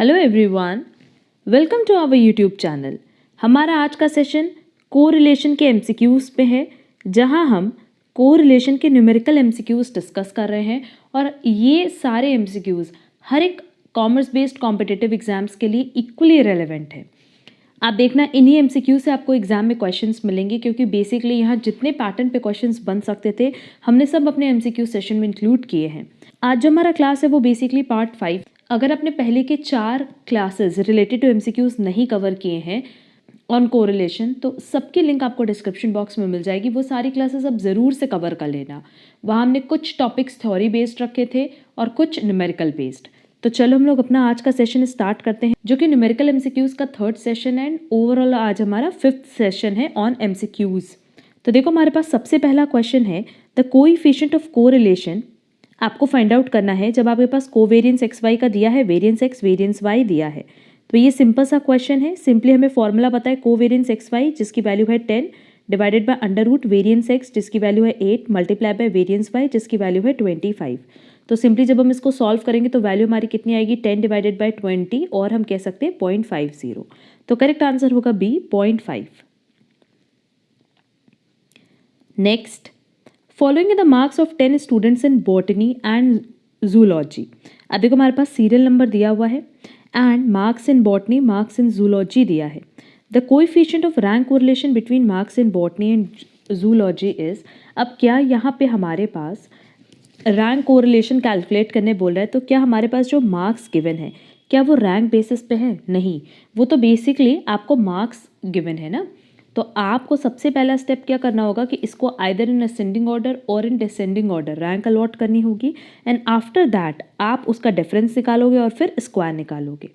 Hello everyone, welcome to our YouTube channel. हमारा आज का सेशन कोरिलेशन के एमसीक्यूज पे है, जहां हम कोरिलेशन के न्यूमेरिकल एमसीक्यूज डिस्कस कर रहे हैं और ये सारे एमसीक्यूज हर एक कॉमर्स बेस्ड कॉम्पिटिटिव एग्जाम्स के लिए इक्वली रेलेवेंट है। आप देखना इन्हीं एमसीक्यू से आपको एग्जाम में क्वेश्चंस मिलेंगे, क्योंकि बेसिकली यहाँ जितने पैटर्न पे क्वेश्चंस बन सकते थे हमने सब अपने एमसीक्यू सेशन में इंक्लूड किए हैं। आज जो हमारा क्लास है वो बेसिकली पार्ट 5। अगर आपने पहले के 4 क्लासेस रिलेटेड टू एमसीक्यूज नहीं कवर किए हैं ऑन कोरिलेशन, तो सबकी लिंक आपको डिस्क्रिप्शन बॉक्स में मिल जाएगी। वो सारी क्लासेस अब ज़रूर से कवर कर लेना। वहाँ हमने कुछ टॉपिक्स थ्योरी बेस्ड रखे थे और कुछ न्यूमेरिकल बेस्ड। तो चलो हम लोग अपना आज का सेशन स्टार्ट करते हैं, जो कि न्यूमेरिकल एमसीक्यूज का 3rd सेशन है एंड ओवरऑल आज हमारा 5th सेशन है ऑन एमसीक्यूज। तो देखो, हमारे पास सबसे पहला क्वेश्चन है, द कोएफिशिएंट ऑफ कोरिलेशन आपको फाइंड आउट करना है। जब आपके पास कोवेरियंस एक्स वाई का दिया है, वेरियंस एक्स वेरियंस वाई दिया है, तो ये सिंपल सा क्वेश्चन है। सिंपली हमें फॉर्मूला पता है, कोवेरियंस एक्स वाई जिसकी वैल्यू है 10 divided by under root variance x जिसकी वैल्यू है 8 मल्टीप्लाई बाय वेरियंस वाई जिसकी वैल्यू है 25। तो सिंपली जब हम इसको सॉल्व करेंगे तो वैल्यू हमारी कितनी आएगी, 10 डिवाइडेड बाय 20, और हम कह सकते हैं 0.50। तो करेक्ट आंसर होगा B, 0.5। Next, following the marks of 10 students in botany and zoology. अब देखो, हमारे पास सीरियल नंबर दिया हुआ है and marks in botany marks in zoology दिया है। The coefficient of rank correlation between marks in botany and zoology is. अब क्या यहाँ पे हमारे पास रैंक कोरिलेशन कैलकुलेट करने बोल रहा है, तो क्या हमारे पास जो मार्क्स गिवन है क्या वो रैंक बेसिस पे है? नहीं, वो तो बेसिकली आपको मार्क्स गिवन है ना। तो आपको सबसे पहला स्टेप क्या करना होगा कि इसको आइदर इन असेंडिंग ऑर्डर और in descending order rank allot करनी होगी, एंड आफ्टर दैट आप उसका डिफरेंस निकालोगे और फिर स्क्वायर निकालोगे।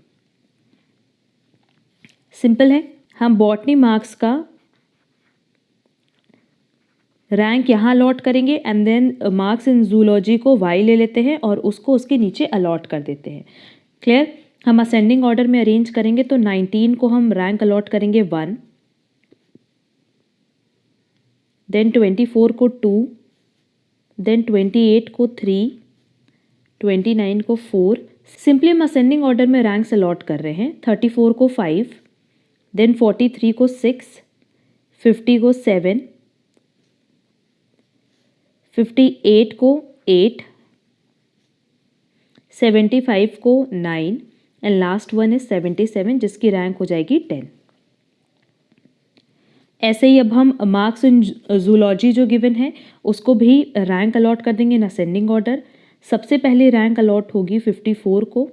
सिंपल है। हम बॉटनी मार्क्स का रैंक यहाँ अलॉट करेंगे and then marks in zoology को वाई ले लेते हैं और उसको उसके नीचे अलॉट कर देते हैं। क्लियर? हम असेंडिंग ऑर्डर में अरेंज करेंगे तो 19 को हम रैंक अलॉट करेंगे 1, देन 24 को 2, देन 28 को 3, 29 को 4। सिंपली हम असेंडिंग ऑर्डर में रैंक्स अलॉट कर रहे हैं। 34 को 5, देन 43 को 6, 50 को 7, 58 को 8, 75 को 9 एंड लास्ट वन इज 77 जिसकी रैंक हो जाएगी 10। ऐसे ही अब हम मार्क्स इन जूलॉजी जो गिवन है उसको भी रैंक अलॉट कर देंगे इन असेंडिंग ऑर्डर। सबसे पहले रैंक अलॉट होगी 54 को,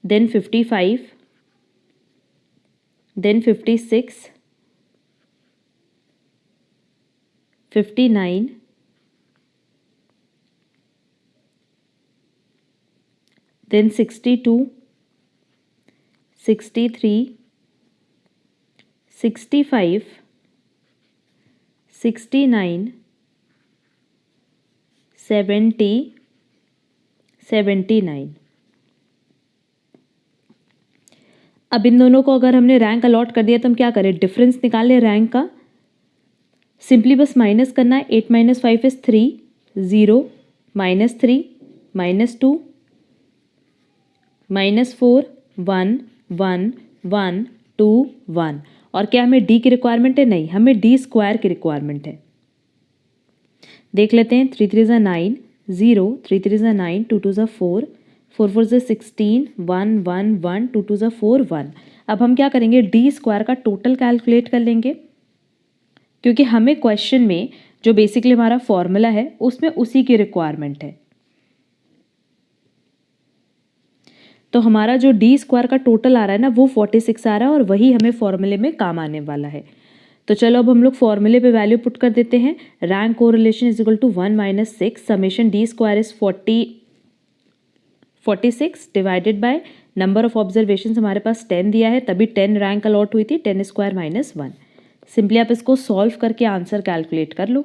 देन 55, देन 56, 59, देन 62, 63, 65, 69, 70, 79। अब इन दोनों को अगर हमने रैंक अलॉट कर दिया तो हम क्या करें, डिफरेंस निकाल लें रैंक का। सिंपली बस माइनस करना है। 8 - 5 इज 3, 0, -3, -2, -4, 1, 1, 1, 2, 1। और क्या हमें डी की रिक्वायरमेंट है? नहीं, हमें डी स्क्वायर की रिक्वायरमेंट है। देख लेते हैं। 3 3 9, 0, 3 3 9, 2 2 4, 4 4 16, 1 1 1, 2 2 4, 1। अब हम क्या करेंगे, डी स्क्वायर का टोटल कैलकुलेट कर लेंगे, क्योंकि हमें क्वेश्चन में जो बेसिकली हमारा फॉर्मूला है उसमें उसी की रिक्वायरमेंट है। तो हमारा जो डी स्क्वायर का टोटल आ रहा है ना, वो 46 आ रहा है और वही हमें फॉर्मूले में काम आने वाला है। तो चलो अब हम लोग फॉर्मूले पे वैल्यू पुट कर देते हैं। Rank correlation is equal to 1 - 6 summation d square is 46 divided by number of observation हमारे पास 10 दिया है, तभी 10 रैंक अलॉट हुई थी। 10 स्क्वायर - 1। सिंपली आप इसको सॉल्व करके आंसर कैलकुलेट कर लो।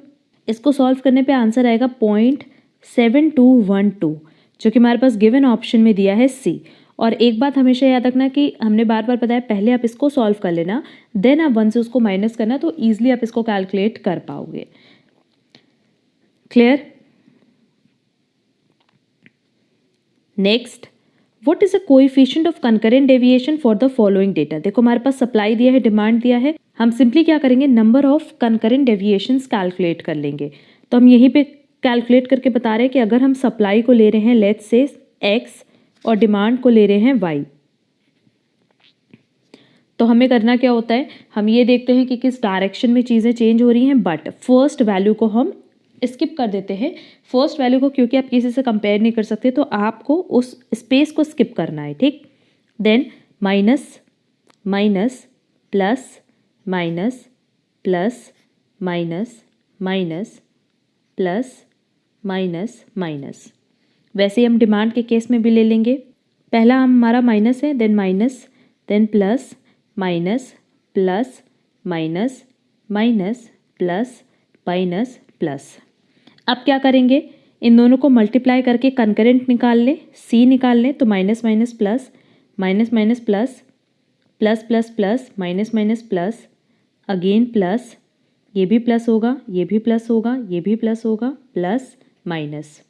इसको सॉल्व करने पे आंसर आएगा 0.7212, जो कि हमारे पास गिवन ऑप्शन में दिया है सी। और एक बात हमेशा याद रखना कि हमने बार बार बताया, पहले आप इसको सॉल्व कर लेना, देन आप 1 से उसको माइनस करना, तो ईजिली आप इसको कैलकुलेट कर पाओगे। Clear? Next, what is the coefficient of concurrent deviation for the following data. देखो हमारे पास सप्लाई दिया है, डिमांड दिया है, हम सिंपली क्या करेंगे, number of concurrent deviations calculate कर लेंगे। तो हम यहीं पे कैलकुलेट करके बता रहे हैं कि अगर हम सप्लाई को ले रहे हैं लेट्स से x और डिमांड को ले रहे हैं y, तो हमें करना क्या होता है, हम ये देखते हैं कि किस डायरेक्शन में चीज़ें चेंज हो रही हैं, बट फर्स्ट वैल्यू को हम स्किप कर देते हैं। फर्स्ट वैल्यू को क्योंकि आप किसी से कंपेयर नहीं कर सकते, तो आपको उस स्पेस को स्किप करना है, ठीक। Then minus minus plus minus plus minus minus plus minus minus. वैसे ही हम डिमांड के केस में भी ले लेंगे, पहला हमारा माइनस है, then minus, then plus minus plus minus minus plus minus plus. अब क्या करेंगे, इन दोनों को मल्टीप्लाई करके कंकरेंट निकाल लें, सी निकाल लें, तो minus minus plus minus minus plus plus plus plus minus minus plus again plus, ये भी प्लस होगा, ये भी प्लस होगा, ये भी प्लस होगा, प्लस माइनस।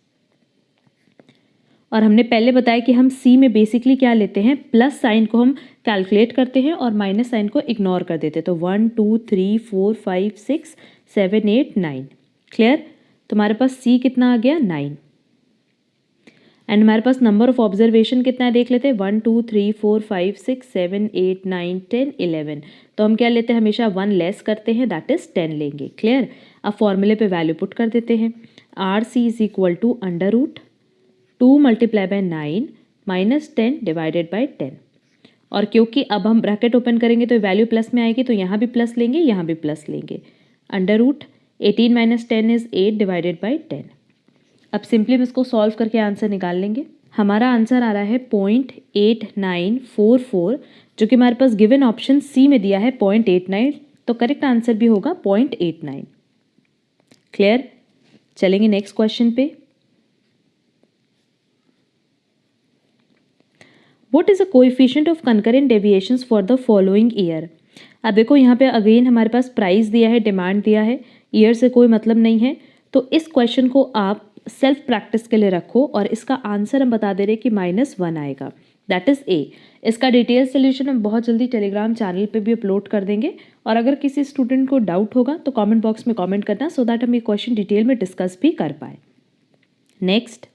और हमने पहले बताया कि हम सी में बेसिकली क्या लेते हैं, प्लस साइन को हम कैलकुलेट करते हैं और माइनस साइन को इग्नोर कर देते हैं। तो 1 2 3 4 5 6 7 8 9। क्लियर। तो हमारे पास सी कितना आ गया, 9। एंड हमारे पास नंबर ऑफ ऑब्जर्वेशन कितना है देख लेते हैं, 1 2 3 4 5 6 7 8 9 10 11। तो हम क्या लेते हैं, हमेशा 1 लेस करते हैं, दैट इज 10 लेंगे। क्लियर। अब फॉर्मूले पे वैल्यू पुट कर देते हैं, r c is equal to under root 2 multiply by 9 minus 10 divided by 10। और क्योंकि अब हम ब्रैकेट ओपन करेंगे तो वैल्यू प्लस में आएगी, तो यहाँ भी प्लस लेंगे, यहाँ भी प्लस लेंगे। Under root 18 minus 10 is 8 divided by 10। अब सिंपली हम इसको सॉल्व करके आंसर निकाल लेंगे। हमारा आंसर आ रहा है 0.8944, जो कि हमारे पास गिवन ऑप्शन सी में दिया है 0.89, तो करेक्ट आंसर भी होगा 0.89। क्लियर। चलेंगे नेक्स्ट क्वेश्चन पे। What is the coefficient of concurrent deviations for the following year? अब देखो यहाँ पे अगेन हमारे पास प्राइस दिया है, डिमांड दिया है, ईयर से कोई मतलब नहीं है, तो इस क्वेश्चन को आप सेल्फ प्रैक्टिस के लिए रखो और इसका आंसर हम बता दे रहे कि -1 आएगा, दैट इज ए। इसका डिटेल सोल्यूशन हम बहुत जल्दी टेलीग्राम चैनल पे भी अपलोड कर देंगे, और अगर किसी स्टूडेंट को डाउट होगा तो कमेंट बॉक्स में कमेंट करना, सो दैट हम ये क्वेश्चन डिटेल में डिस्कस भी कर पाए। नेक्स्ट,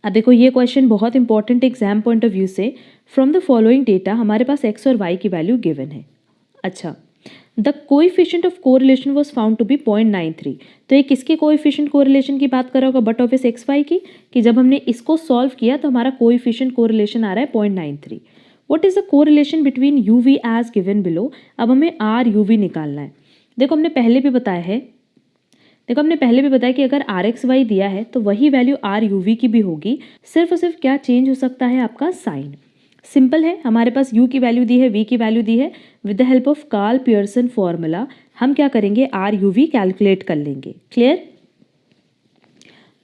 अब देखो ये क्वेश्चन बहुत important exam point of view से, फ्रॉम द फॉलोइंग डेटा हमारे पास एक्स और वाई की वैल्यू गिवन है। अच्छा, the coefficient of correlation was found to be 0.93। तो ये किसके कोएफिशिएंट कोरिलेशन की बात कर रहा होगा, बट ऑफिस एक्स वाई की, कि जब हमने इसको सॉल्व किया तो हमारा कोएफिशिएंट कोरिलेशन आ रहा है 0.93। What is the correlation between u v as given below. अब हमें आर यू वी निकालना है। देखो हमने पहले भी बताया कि अगर आर एक्स वाई दिया है तो वही वैल्यू आर यू वी की भी होगी, सिर्फ और सिर्फ क्या चेंज हो सकता है, आपका साइन। सिंपल है, हमारे पास u की वैल्यू दी है, v की वैल्यू दी है, with the help of Karl Pearson formula हम क्या करेंगे, आर यू वी कैलकुलेट कर लेंगे। क्लियर।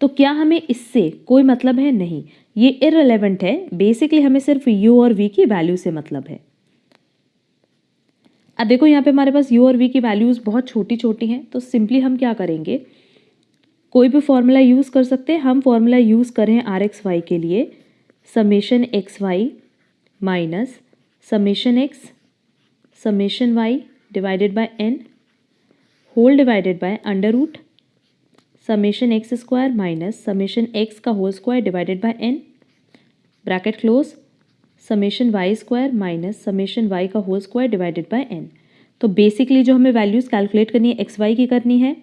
तो क्या हमें इससे कोई मतलब है, नहीं, ये इररिलेवेंट है, बेसिकली हमें सिर्फ u और v की वैल्यू से मतलब है। अब देखो यहाँ पे हमारे पास u और v की वैल्यूज बहुत छोटी छोटी हैं, तो सिंपली हम क्या करेंगे, कोई भी फॉर्मूला यूज़ कर सकते हैं। हम फॉर्मूला यूज़ करें आर एक्स वाई के लिए, summation x Y minus summation X summation Y divided by N whole divided by under root summation x square minus summation x का whole square divided by N, bracket close, summation Y square minus summation Y का whole square divided by N. तो basically जो हमें values calculate करनी है, x Y की करनी है,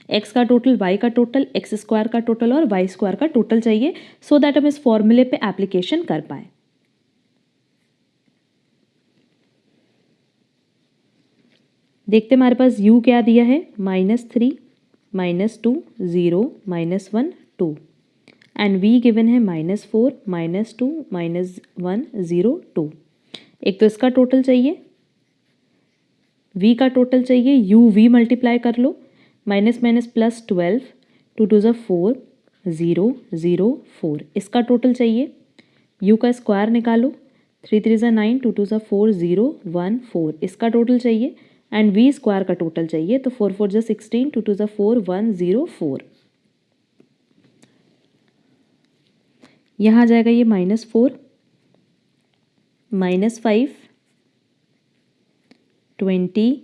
एक्स का टोटल, वाई का टोटल, एक्स स्क्वायर का टोटल और वाई स्क्वायर का टोटल चाहिए, सो दैट हम इस फॉर्मूले पे एप्लीकेशन कर पाए। देखते हमारे पास u क्या दिया है, -3 -2 0 -1 2, एंड v गिवन है -4 -2 -1 0 2। एक तो इसका टोटल चाहिए, v का टोटल चाहिए, u v मल्टीप्लाई कर लो, माइनस माइनस प्लस 12 2 2 4 0 0 4, इसका टोटल चाहिए, u का स्क्वायर निकालो, 3 3 9 2 2 4 0 1 4, इसका टोटल चाहिए, एंड v स्क्वायर का टोटल चाहिए, तो 4 4 16 2 2 4 1 0 4। यहाँ आ जाएगा ये -4, -5, 20,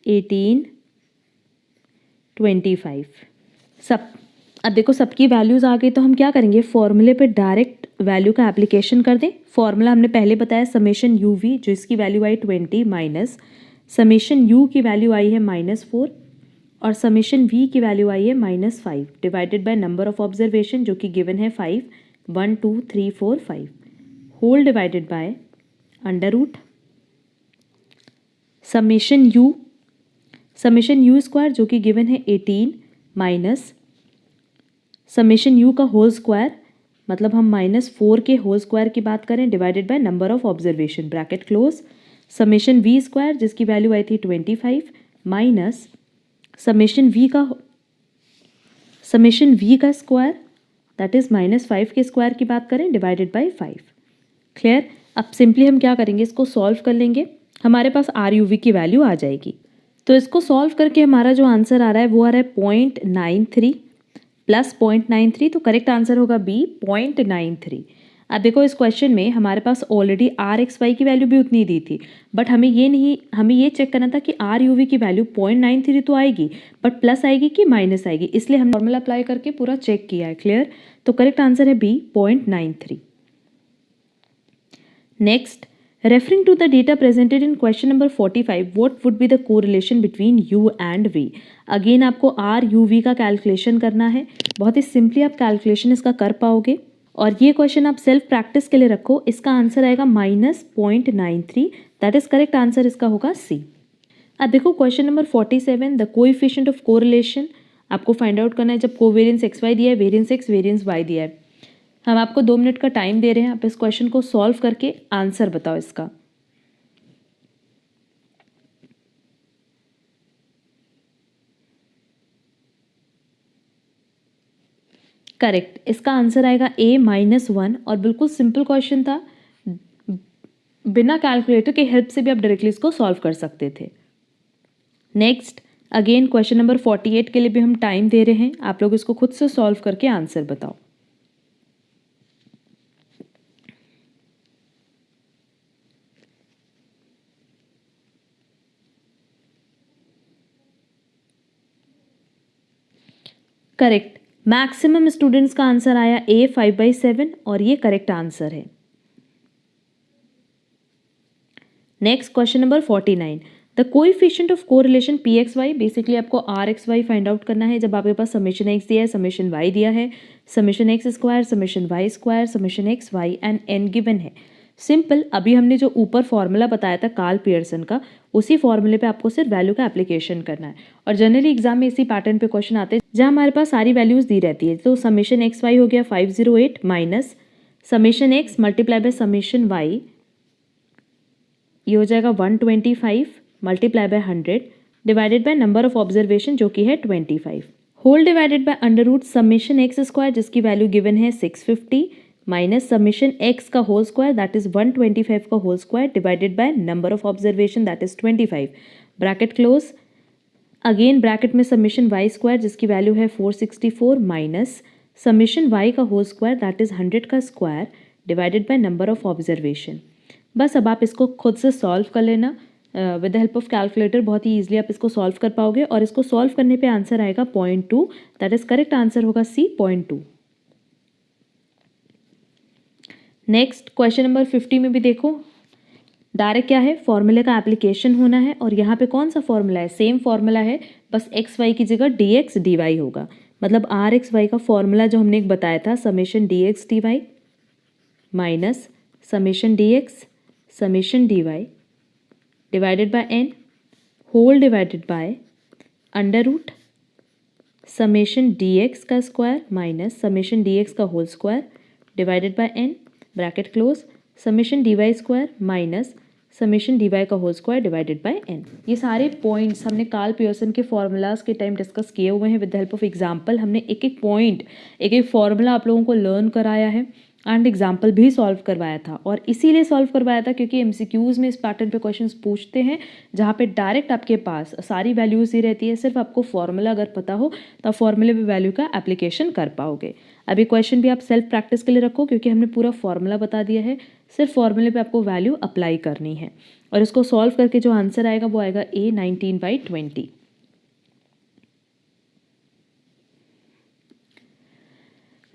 18, 25 सब। अब देखो सबकी वैल्यूज़ आ गई तो हम क्या करेंगे, फॉर्मूले पे डायरेक्ट वैल्यू का एप्लीकेशन कर दें। फॉर्मूला हमने पहले बताया समेशन यू वी, जो इसकी value I 20 minus summation you की वैल्यू आई है -4 और समेशन वी की वैल्यू आई है -5 divided by number of observation जो कि गिवन है 5, 1 2 3 4 5 whole divided by under root summation u square जो कि गिवन है 18 माइनस समेशन यू का होल स्क्वायर, मतलब हम -4 के होल स्क्वायर की बात करें, divided by number of observation bracket close, summation v square जिसकी वैल्यू आई थी 25 माइनस समेशन वी का स्क्वायर दैट इज -5 के स्क्वायर की बात करें, डिवाइडेड बाय 5। क्लियर। अब सिंपली हम क्या करेंगे, इसको सॉल्व कर लेंगे, हमारे पास आर यू वी की वैल्यू आ जाएगी। तो इसको सॉल्व करके हमारा जो आंसर आ रहा है वो आ रहा है 0.93 प्लस 0.93, तो करेक्ट आंसर होगा बी 0.93। अब देखो इस क्वेश्चन में हमारे पास ऑलरेडी आर एक्स वाई की वैल्यू भी उतनी दी थी, बट हमें ये चेक करना था कि आर यू वी की वैल्यू 0.93 तो आएगी, बट प्लस आएगी कि माइनस आएगी, इसलिए हमने फॉर्मूला अप्लाई करके पूरा चेक किया है। क्लियर। तो करेक्ट आंसर है B 0.93। Next, referring to the data presented in question number 45, what would be the correlation between U and V? Again आपको R U V का कैलकुलेशन करना है, बहुत ही सिंपली आप कैलकुलेशन इसका कर पाओगे और ये क्वेश्चन आप सेल्फ प्रैक्टिस के लिए रखो। इसका आंसर आएगा -0.93, दैट इज करेक्ट आंसर इसका होगा सी। अब देखो question number 47, the coefficient of correlation आपको फाइंड आउट करना है जब कोवेरियंस एक्स वाई दिया है, वेरियंस एक्स वेरियंस वाई दिया है। हम आपको 2 मिनट का टाइम दे रहे हैं, आप इस क्वेश्चन को सॉल्व करके आंसर बताओ इसका। करेक्ट, इसका आंसर आएगा A -1 और बिल्कुल सिंपल क्वेश्चन था, बिना कैलकुलेटर के हेल्प से भी आप डायरेक्टली इसको सॉल्व कर सकते थे। नेक्स्ट, अगेन क्वेश्चन नंबर 48 के लिए भी हम टाइम दे रहे हैं, आप लोग इसको खुद से सॉल्व करके आंसर बताओ। करेक्ट, मैक्सिमम स्टूडेंट्स का आंसर आया A 5/7 और ये करेक्ट आंसर है। Next question number 49, the coefficient of correlation P X Y, basically आपको R x Y find out करना है जब आपके पास समेशन एक्स दिया है, समेशन वाई दिया है, summation x square, summation Y square, summation x y and n given है। सिंपल, अभी हमने जो ऊपर फॉर्मूला बताया था कार्ल पियर्सन का, उसी फॉर्मूले पे आपको सिर्फ वैल्यू का एप्लीकेशन करना है और जनरली एग्जाम में इसी पैटर्न पे क्वेश्चन आते हैं जहाँ हमारे पास सारी वैल्यूज दी रहती है। तो समेशन एक्स वाई हो गया 508 minus summation x multiply by summation y, ये हो जाएगा 125 multiply by 100 divided by number of observation जो कि है 25 whole divided by under root summation x square जिसकी वैल्यू गिवन है 650 माइनस समेशन एक्स का होल स्क्वायर दैट इज 125 का whole square divided by number of observation that is 25 bracket close. Again bracket में summation Y square जिसकी value है 464 minus summation Y का whole square that is 100 का square divided by number of observation. बस अब आप इसको खुद से सॉल्व कर लेना with the help of calculator, बहुत ही ईजिली आप इसको सॉल्व कर पाओगे और इसको सॉल्व करने पे आंसर आएगा 0.2, दैट इज करेक्ट आंसर होगा सी 0.2। नेक्स्ट क्वेश्चन नंबर 50 में भी देखो डायरेक्ट क्या है, फॉर्मूले का एप्लीकेशन होना है और यहाँ पे कौन सा फॉर्मूला है, सेम फॉर्मूला है, बस एक्स वाई की जगह डी एक्स डी वाई होगा। मतलब आर एक्स वाई का फॉर्मूला जो हमने एक बताया था summation D x D Y minus summation D X summation D Y divided by N whole divided by under root summation D X का square minus summation D X का whole square divided by N bracket close summation D Y square minus summation D Y का whole square divided by N. ये सारे points हमने Karl Pearson के formulas के time discuss किए हुए हैं। With the help of example हमने एक एक पॉइंट एक एक फॉर्मूला आप लोगों को लर्न कराया है एंड एग्जाम्पल भी सॉल्व करवाया था और इसीलिए सॉल्व करवाया था क्योंकि एमसीक्यूज़ में इस पैटर्न पे क्वेश्चंस पूछते हैं जहाँ पे डायरेक्ट आपके पास सारी वैल्यूज़ ही रहती है, सिर्फ आपको फॉर्मूला अगर पता हो तो आप फॉर्मूले पे वैल्यू का एप्लीकेशन कर पाओगे। अभी क्वेश्चन भी आप सेल्फ प्रैक्टिस के लिए रखो क्योंकि हमने पूरा फॉर्मूला बता दिया है, सिर्फ फॉर्मूले पे आपको वैल्यू अप्लाई करनी है और इसको सॉल्व करके जो आंसर आएगा वो आएगा A 19/20।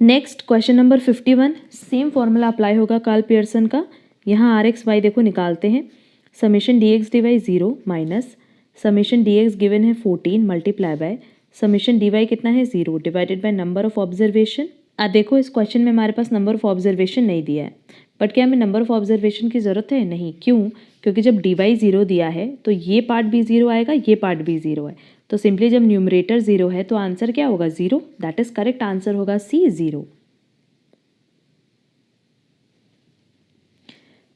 Next question number 51, same formula apply होगा कार्ल पियर्सन का। यहाँ आर एक्स वाई देखो निकालते हैं, summation d x D y 0 minus summation d x given है 14 multiply by summation d y कितना है 0 divided by number of observation. देखो इस क्वेश्चन में हमारे पास नंबर ऑफ ऑब्जर्वेशन नहीं दिया है, बट क्या हमें नंबर ऑफ ऑब्जर्वेशन की ज़रूरत है? नहीं। क्यों? क्योंकि जब डी वाई 0 दिया है तो ये पार्ट भी 0 आएगा, ये पार्ट भी 0 है, तो सिंपली जब न्यूमरेटर 0 है तो आंसर क्या होगा? 0। दैट इज करेक्ट आंसर होगा C 0।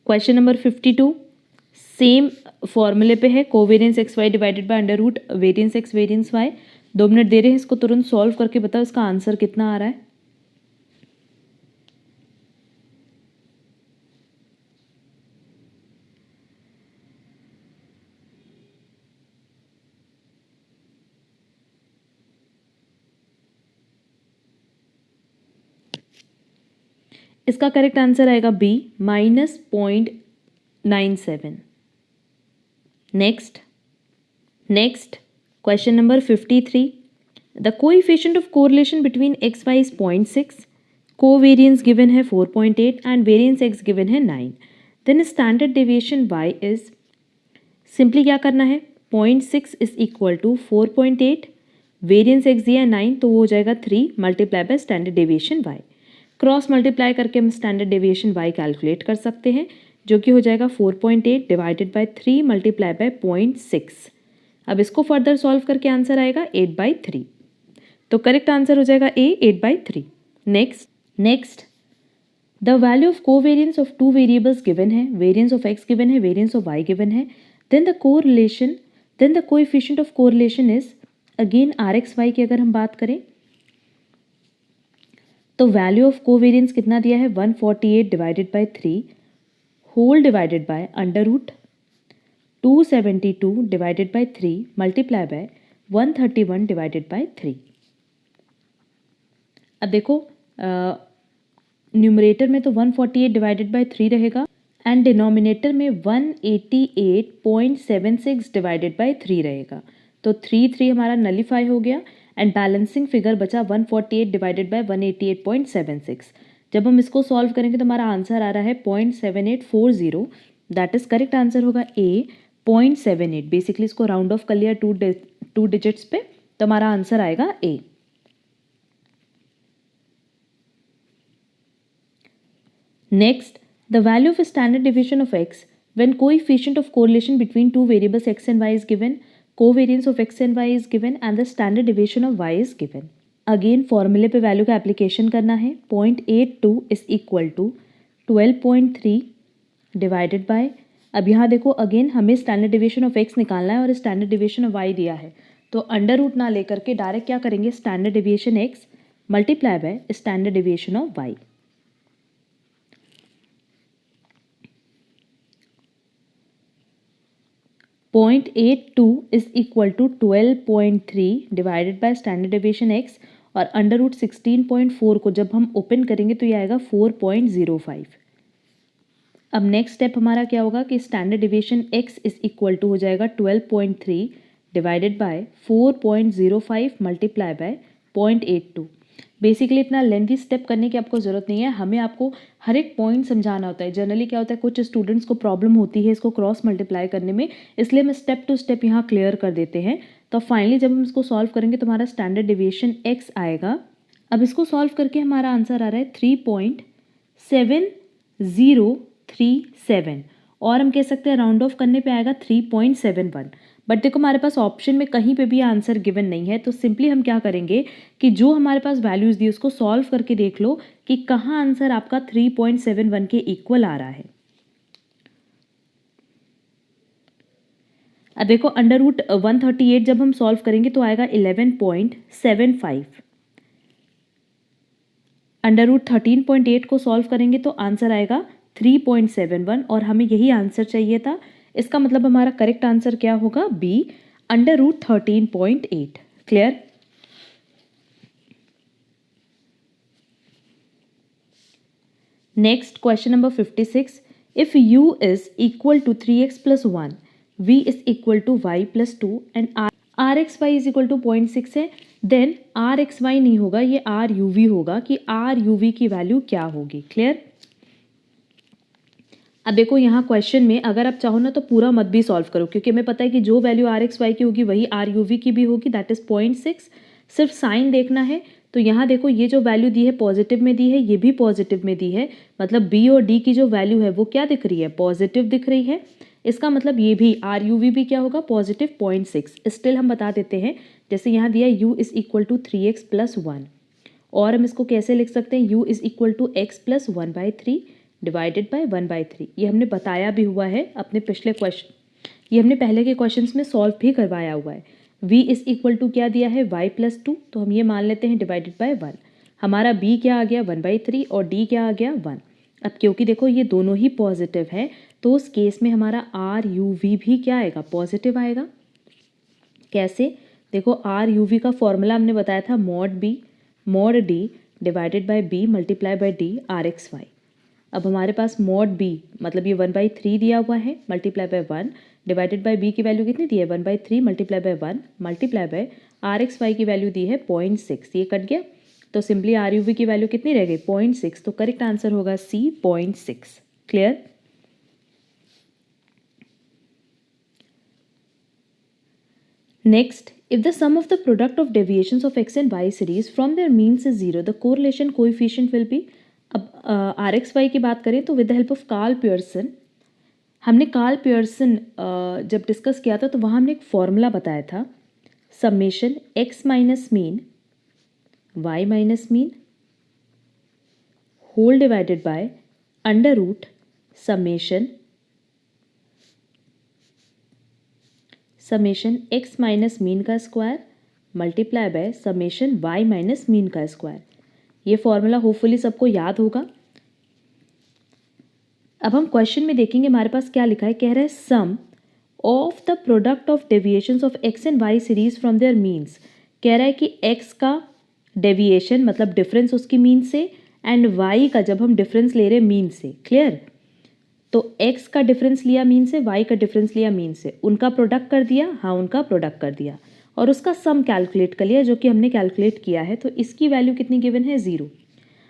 क्वेश्चन नंबर 52, सेम फॉर्मूले पे है, covariance x Y divided by under root variance X variance Y. 2 minute दे रहे हैं, इसको तुरंत सॉल्व करके बताओ इसका आंसर कितना आ रहा है। इसका करेक्ट आंसर आएगा B -0.97। Next question number 53, the coefficient of correlation between x y is 0.6, covariance given है 4.8 एंड वेरियंस एक्स गिवन है 9, then standard deviation y is, simply क्या करना है, 0.6 is equal to 4.8, variance x दिया है 9 तो वो हो जाएगा 3 multiply by standard deviation y। Cross multiply करके हम स्टैंडर्ड डेविएशन y कैलकुलेट कर सकते हैं, जो कि हो जाएगा 4.8 डिवाइडेड बाय 3 मल्टीप्लाई बाय 0.6। अब इसको फर्दर सॉल्व करके आंसर आएगा 8/3, तो करेक्ट आंसर हो जाएगा A 8/3। Next the value of covariance of two variables given है, वेरियंस ऑफ x गिवन है, वेरियंस ऑफ y गिवन है, then the coefficient of correlation is, again r x Y की अगर हम बात करें तो वैल्यू ऑफ कोवेरियंस कितना दिया है, 148 divided by 3 whole divided by under root 272 divided by 3 multiply by 131 divided by 3। अब देखो न्यूमरेटर में तो 148 डिवाइडेड बाय 3 रहेगा एंड डिनोमिनेटर में 188.76 डिवाइडेड बाय 3 रहेगा, तो 3 हमारा नलीफाई हो गया एंड बैलेंसिंग फिगर बचा 148 डिवाइडेड बाय 188.76। जब हम इसको सॉल्व करेंगे तो हमारा आंसर आ रहा है 0.7840, दैट इज करेक्ट आंसर होगा A 0.78। बेसिकली इसको राउंड ऑफ कर लिया टू डिजिट्स पे, तो हमारा आंसर आएगा A। Next the value of standard division of x when coefficient of correlation between two variables x and y is given, covariance of x and y is given and the standard deviation of y is given। Again फॉर्मूले पे value का application करना है, 0.82 is equal to 12.3 divided by, अब यहाँ देखो again हमें standard deviation of x निकालना है और स्टैंडर्ड डिविएशन ऑफ y दिया है, तो अंडर रूट ना लेकर के डायरेक्ट क्या करेंगे, standard deviation x multiply by standard deviation of y। 0.82 is equal to 12.3 divided by standard deviation x और अंडर रूट 16.4 को जब हम ओपन करेंगे तो ये आएगा 4.05। अब नेक्स्ट स्टेप हमारा क्या होगा कि standard deviation x is equal to हो जाएगा 12.3 divided by 4.05 multiply by 0.82। Basically इतना लेंथी स्टेप करने की आपको ज़रूरत नहीं है, हमें आपको हर एक पॉइंट समझाना होता है। जनरली क्या होता है, कुछ स्टूडेंट्स को प्रॉब्लम होती है इसको क्रॉस मल्टीप्लाई करने में, इसलिए हम स्टेप टू स्टेप यहाँ क्लियर कर देते हैं। तो फाइनली जब हम इसको सॉल्व करेंगे तो हमारा स्टैंडर्ड डेविएशन x आएगा। अब इसको सॉल्व करके हमारा आंसर आ रहा है 3.7037 और हम कह सकते हैं राउंड ऑफ करने पे आएगा 3.71। बट देखो हमारे पास ऑप्शन में कहीं पे भी आंसर गिवन नहीं है, तो सिंपली हम क्या करेंगे कि जो हमारे पास वैल्यूज़ दी उसको सॉल्व करके देख लो कि कहाँ आंसर आपका 3.71 के इक्वल आ रहा है। अब देखो अंडर रूट 138 जब हम सॉल्व करेंगे तो आएगा 11.75। अंडर रूट 13.8 को सॉल्व करेंगे तो आंसर आएगा 3.71 और हमें यही आंसर चाहिए था। इसका मतलब हमारा करेक्ट आंसर क्या होगा, B under root 13.8। Clear? Next question number 56, if u is equal to 3x plus 1, v is equal to y plus 2 and r x y is equal to 0.6 है, देन आर एक्स वाई नहीं होगा, ये are u we होगा कि are u v की value क्या होगी। Clear? अब देखो यहाँ क्वेश्चन में अगर आप चाहो ना तो पूरा मत भी सॉल्व करो, क्योंकि हमें पता है कि जो वैल्यू आर एक्स वाई की होगी वही आर यू वी की भी होगी, दैट इज 0.6। सिर्फ साइन देखना है। तो यहाँ देखो ये जो वैल्यू दी है पॉजिटिव में दी है, ये भी पॉजिटिव में दी है, मतलब बी और डी की जो वैल्यू है वो क्या दिख रही है, पॉजिटिव दिख रही है। इसका मतलब ये भी आर यू वी भी क्या होगा, पॉजिटिव 0.6। स्टिल हम बता देते हैं, जैसे यहाँ दिया u is equal to 3x plus 1, और हम इसको कैसे लिख सकते हैं, u is equal to x plus 1/3 divided by 1/3। ये हमने बताया भी हुआ है अपने पिछले क्वेश्चन, ये हमने पहले के क्वेश्चंस में सॉल्व भी करवाया हुआ है। v इज इक्वल टू क्या दिया है, y प्लस 2, तो हम ये मान लेते हैं डिवाइडेड बाय 1। हमारा b क्या आ गया 1/3 और d क्या आ गया 1। अब क्योंकि देखो ये दोनों ही पॉजिटिव है, तो उस केस में हमारा आर यू वी भी क्या आएगा, पॉजिटिव आएगा। कैसे? देखो आर यू वी का फॉर्मूला हमने बताया था mod d divided by b multiply by d r x y. अब हमारे पास मॉड बी मतलब ये 1/3 दिया हुआ है, multiply by 1 divided by b की वैल्यू कितनी दी है, 1/3 multiply by 1 multiply by r x Y की वैल्यू दी है 0.6। ये कट गया, तो सिंपली आर यू वी की वैल्यू कितनी रह गई, 0.6। तो करेक्ट आंसर होगा C 0.6। Clear? Next, if the sum of the product of deviations of x and y series from their means is 0, the correlation coefficient will be। अब R x Y की बात करें तो with the help of Karl Pearson, हमने Karl Pearson जब discuss किया था तो वहाँ हमने एक फॉर्मूला बताया था, summation X minus mean Y minus mean whole divided by under root summation X minus mean का square multiply by summation Y minus mean का स्क्वायर। ये फॉर्मूला होपफुली सबको याद होगा। अब हम क्वेश्चन में देखेंगे हमारे पास क्या लिखा है, कह रहा है sum of the product of deviations of X and Y series from their means. कह रहा है कि एक्स का डेविएशन मतलब डिफरेंस उसकी मीन से, एंड वाई का जब हम डिफरेंस ले रहे हैं मीन से। क्लियर? तो x का डिफरेंस लिया मीन से, y का डिफरेंस लिया मीन से, उनका प्रोडक्ट कर दिया, हाँ उनका प्रोडक्ट कर दिया, और उसका सम कैलकुलेट कर लिया जो कि हमने कैलकुलेट किया है। तो इसकी वैल्यू कितनी गिवन है, 0।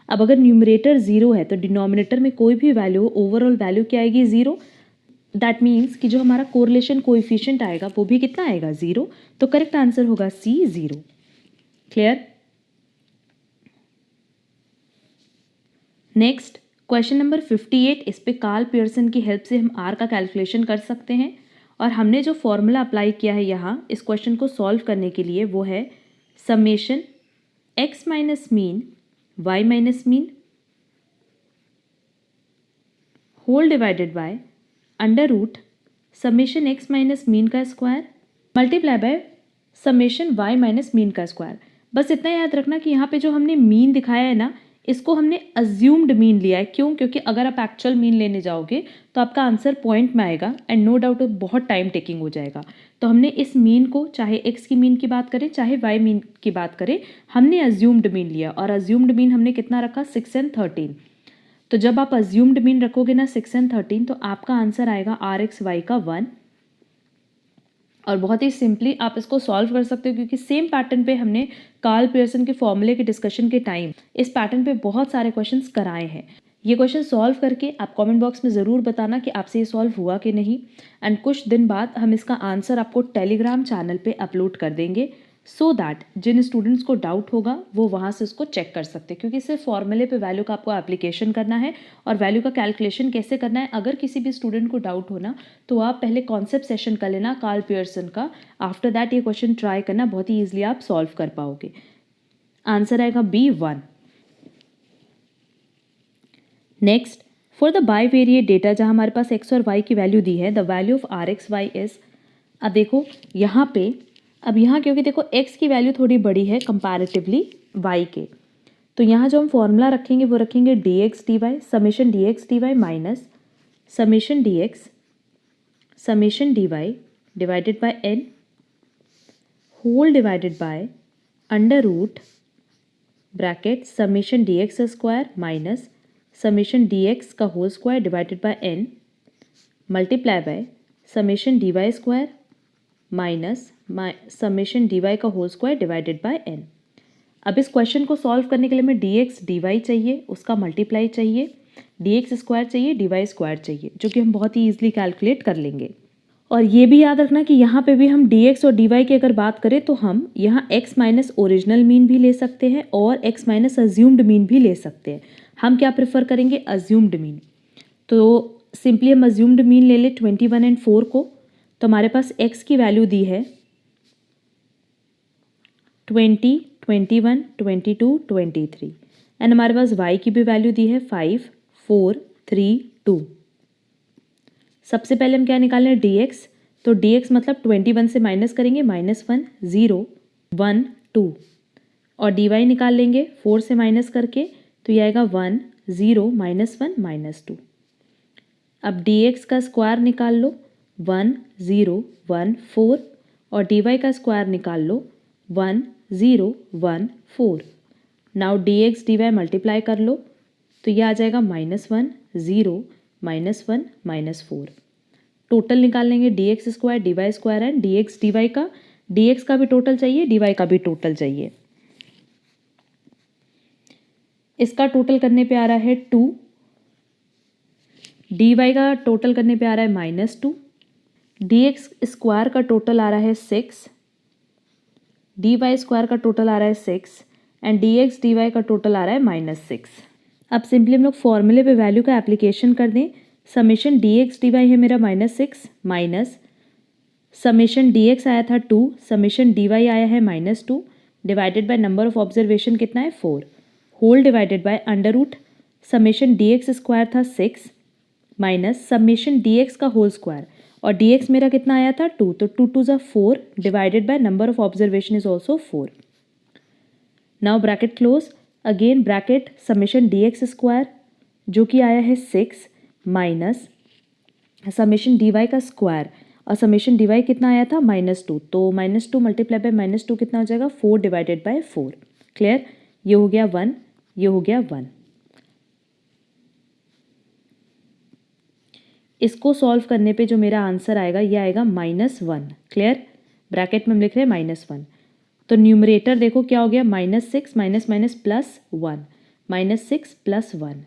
अब अगर न्यूमरेटर 0 है तो डिनोमिनेटर में कोई भी वैल्यू ओवरऑल वैल्यू क्या आएगी, 0। दैट मीन्स कि जो हमारा कोरिलेशन कोएफिशिएंट आएगा वो भी कितना आएगा, 0। तो करेक्ट आंसर होगा सी 0। क्लियर? नेक्स्ट क्वेश्चन नंबर 58, इस पे कार्ल पियर्सन की हेल्प से हम आर का कैलकुलेशन कर सकते हैं, और हमने जो फॉर्मूला अप्लाई किया है यहाँ इस क्वेश्चन को सॉल्व करने के लिए वो है summation X minus mean Y minus mean whole divided by under root summation X minus mean का square multiply by summation Y minus mean का स्क्वायर। बस इतना याद रखना कि यहाँ पे जो हमने मीन दिखाया है ना, इसको हमने अज्यूम्ड मीन लिया है। क्यों? क्योंकि अगर आप एक्चुअल मीन लेने जाओगे तो आपका आंसर पॉइंट में आएगा, एंड नो डाउट बहुत टाइम टेकिंग हो जाएगा। तो हमने इस मीन को, चाहे एक्स की मीन की बात करें चाहे वाई मीन की बात करें, हमने अज्यूम्ड मीन लिया, और अज्यूम्ड मीन हमने कितना रखा, 6 and 13। तो जब आप अज्यूम्ड मीन रखोगे ना 6 and 13, तो आपका आंसर आएगा आर एक्स वाई का 1। और बहुत ही सिंपली आप इसको सॉल्व कर सकते हो, क्योंकि सेम पैटर्न पे हमने कार्ल पियर्सन के फॉर्मूले के डिस्कशन के टाइम इस पैटर्न पे बहुत सारे क्वेश्चंस कराए हैं। ये क्वेश्चन सॉल्व करके आप कमेंट बॉक्स में ज़रूर बताना कि आपसे ये सॉल्व हुआ कि नहीं, एंड कुछ दिन बाद हम इसका आंसर आपको टेलीग्राम चैनल पे अपलोड कर देंगे, सो दैट जिन स्टूडेंट्स को डाउट होगा वो वहाँ से उसको चेक कर सकते हैं। क्योंकि सिर्फ फॉर्मूले पे वैल्यू का आपको एप्लीकेशन करना है, और वैल्यू का कैलकुलेशन कैसे करना है, अगर किसी भी स्टूडेंट को डाउट होना तो आप पहले कॉन्सेप्ट सेशन कर लेना कार्ल पियर्सन का। आफ्टर दैट ये क्वेश्चन ट्राई करना, बहुत ही ईजिली आप सॉल्व कर पाओगे। आंसर आएगा B1। Next, for the bivariate data जहाँ हमारे पास x और y की वैल्यू दी है, the value of r x y is. अब देखो यहाँ पे, अब यहाँ क्योंकि देखो x की वैल्यू थोड़ी बड़ी है कंपैरेटिवली y के, तो यहाँ जो हम फॉर्मूला रखेंगे वो रखेंगे dx dy summation dx dy minus summation dx summation dy divided by n whole divided by under root bracket summation dx square minus summation D X का whole square divided by N multiply by summation D Y square minus summation D Y का whole square divided by N. अब इस question को solve करने के लिए हमें D x D Y चाहिए, उसका मल्टीप्लाई चाहिए, डी एक्स स्क्वायर चाहिए, डी वाई स्क्वायर चाहिए, जो कि हम बहुत ही ईजिली कैलकुलेट कर लेंगे। और ये भी याद रखना कि यहाँ पे भी हम डी एक्स और डी वाई की अगर बात करें तो हम यहाँ एक्स माइनस ओरिजिनल मीन भी ले सकते हैं और एक्स माइनस अज्यूम्ड मीन भी ले सकते हैं। हम क्या प्रेफर करेंगे? Assumed mean. तो सिंपली हम अज्यूम्ड मीन ले ले 21 एंड 4 को, तो हमारे पास x की वैल्यू दी है 20, 21, 22, 23 एंड हमारे पास y की भी वैल्यू दी है 5, 4, 3, 2। सबसे पहले हम क्या निकाल रहे हैं? dx। तो dx मतलब 21 से माइनस करेंगे, -1, 0, 1, 2 और dy निकाल लेंगे 4 से माइनस करके, तो ये आएगा 1, 0, -1, -2। अब dx का स्क्वायर निकाल लो 1, 0, 1, 4 और dy का स्क्वायर निकाल लो 1, 0, 1, 4। नाउ dx dy मल्टीप्लाई कर लो तो ये आ जाएगा -1, 0, -1, -4। टोटल निकाल लेंगे dx square dy square and dx dy का, dx का भी टोटल चाहिए, dy का भी टोटल चाहिए। इसका टोटल करने पे आ रहा है 2, dy का टोटल करने पे आ रहा है -2, dx स्क्वायर का टोटल आ रहा है 6, dy स्क्वायर का टोटल आ रहा है 6 एंड dx dy का टोटल आ रहा है -6। अब सिंपली हम लोग फॉर्मूले पे वैल्यू का एप्लीकेशन कर दें। समेशन dx dy है मेरा -6 माइनस समेशन dx आया था 2, समेशन dy आया है -2 divided by number of observation कितना है 4 whole divided by under root summation dx square था 6 माइनस समेशन dx का होल स्क्वायर और dx मेरा कितना आया था 2, तो 2 2 4 divided by number of observation is also 4। Now bracket close, again bracket summation dx square जो कि आया है 6 माइनस समेशन dy का स्क्वायर और समेशन dy कितना आया था -2, तो -2 मल्टीप्लाई बाय -2 कितना हो जाएगा 4 डिवाइडेड बाय 4। क्लियर? ये हो गया 1, ये हो गया 1। इसको सॉल्व करने पे जो मेरा आंसर आएगा ये आएगा -1। क्लियर? ब्रैकेट में हम लिख रहे हैं -1। तो न्यूमरेटर देखो क्या हो गया, -6 माइनस माइनस +1, -6 +1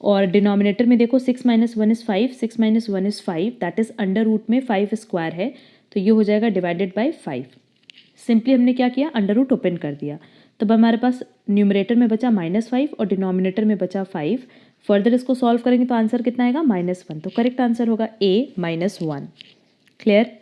और डिनोमिनेटर में देखो 6 - 1 is 5, 6 - 1 is 5, that is under root में 5 स्क्वायर है, तो ये हो जाएगा डिवाइडेड बाय 5। सिंपली हमने क्या किया, अंडर रूट ओपन कर दिया, तब हमारे पास न्यूमरेटर में बचा -5 और डिनोमिनेटर में बचा 5। फर्दर इसको सॉल्व करेंगे तो आंसर कितना आएगा -1, तो करेक्ट आंसर होगा A -1। क्लियर?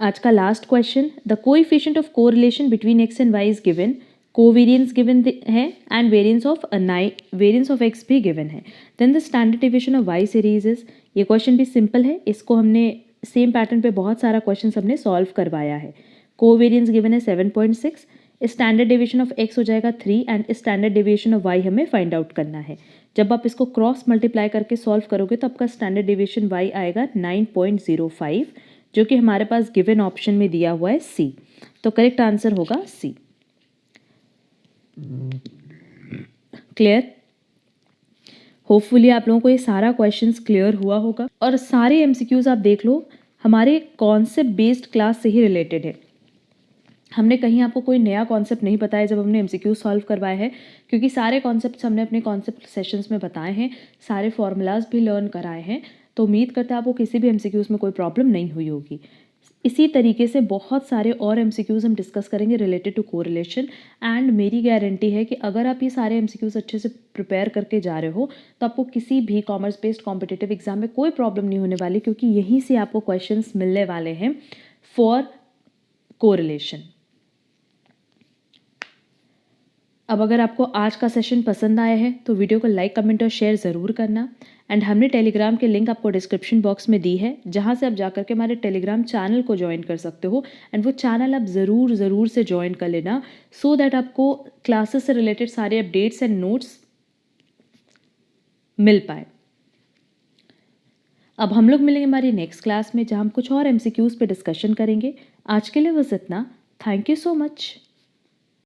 आज का last question, the coefficient of correlation between x and y is given, covariance given है एंड वेरियंस ऑफ एक्स भी गिवन है, then the standard deviation of y series is. ये question भी simple है, इसको हमने सेम पैटर्न पे बहुत सारा क्वेश्चन हमने सॉल्व करवाया है। कोवेरियंस गिवन है 7.6, स्टैंडर्ड डेविएशन ऑफ एक्स हो जाएगा 3 and standard deviation of y हमें फाइंड आउट करना है। जब आप इसको क्रॉस मल्टीप्लाई करके सॉल्व करोगे तो आपका स्टैंडर्ड डेविएशन वाई आएगा 9.05, जो कि हमारे पास गिवन ऑप्शन में दिया हुआ है C, तो करेक्ट आंसर होगा C। क्लियर? होपफुली आप लोगों को ये सारा क्वेश्चंस क्लियर हुआ होगा और सारे एमसीक्यूज आप देख लो हमारे कॉन्सेप्ट बेस्ड क्लास से ही रिलेटेड है। हमने कहीं आपको कोई नया कॉन्सेप्ट नहीं बताया जब हमने एमसीक्यू सॉल्व करवाए हैं, क्योंकि सारे कॉन्सेप्ट्स हमने अपने कॉन्सेप्ट सेशंस में बताए हैं, सारे फॉर्मूलाज भी लर्न कराए हैं, तो उम्मीद करते हैं आपको किसी भी एमसीक्यूज में कोई प्रॉब्लम नहीं हुई होगी। इसी तरीके से बहुत सारे और एमसीक्यूज हम डिस्कस करेंगे रिलेटेड टू कोरिलेशन एंड मेरी गारंटी है कि अगर आप ये सारे एमसीक्यूज अच्छे से प्रिपेयर करके जा रहे हो तो आपको किसी भी कॉमर्स बेस्ड कॉम्पिटिटिव एग्जाम में कोई प्रॉब्लम नहीं होने वाली, क्योंकि यहीं से आपको क्वेश्चंस मिलने वाले हैं फॉर कोरिलेशन। अब अगर आपको आज का सेशन पसंद आया है तो वीडियो को लाइक, कमेंट और शेयर ज़रूर करना एंड हमने टेलीग्राम के लिंक आपको डिस्क्रिप्शन बॉक्स में दी है, जहाँ से आप जाकर के हमारे टेलीग्राम चैनल को ज्वाइन कर सकते हो एंड वो चैनल आप ज़रूर से ज्वाइन कर लेना, सो दैट आपको क्लासेस से रिलेटेड सारे अपडेट्स एंड नोट्स मिल पाए। अब हम लोग मिलेंगे हमारी नेक्स्ट क्लास में, जहाँ हम कुछ और एमसीक्यूज़ पे डिस्कशन करेंगे। आज के लिए बस इतना। Thank you so much.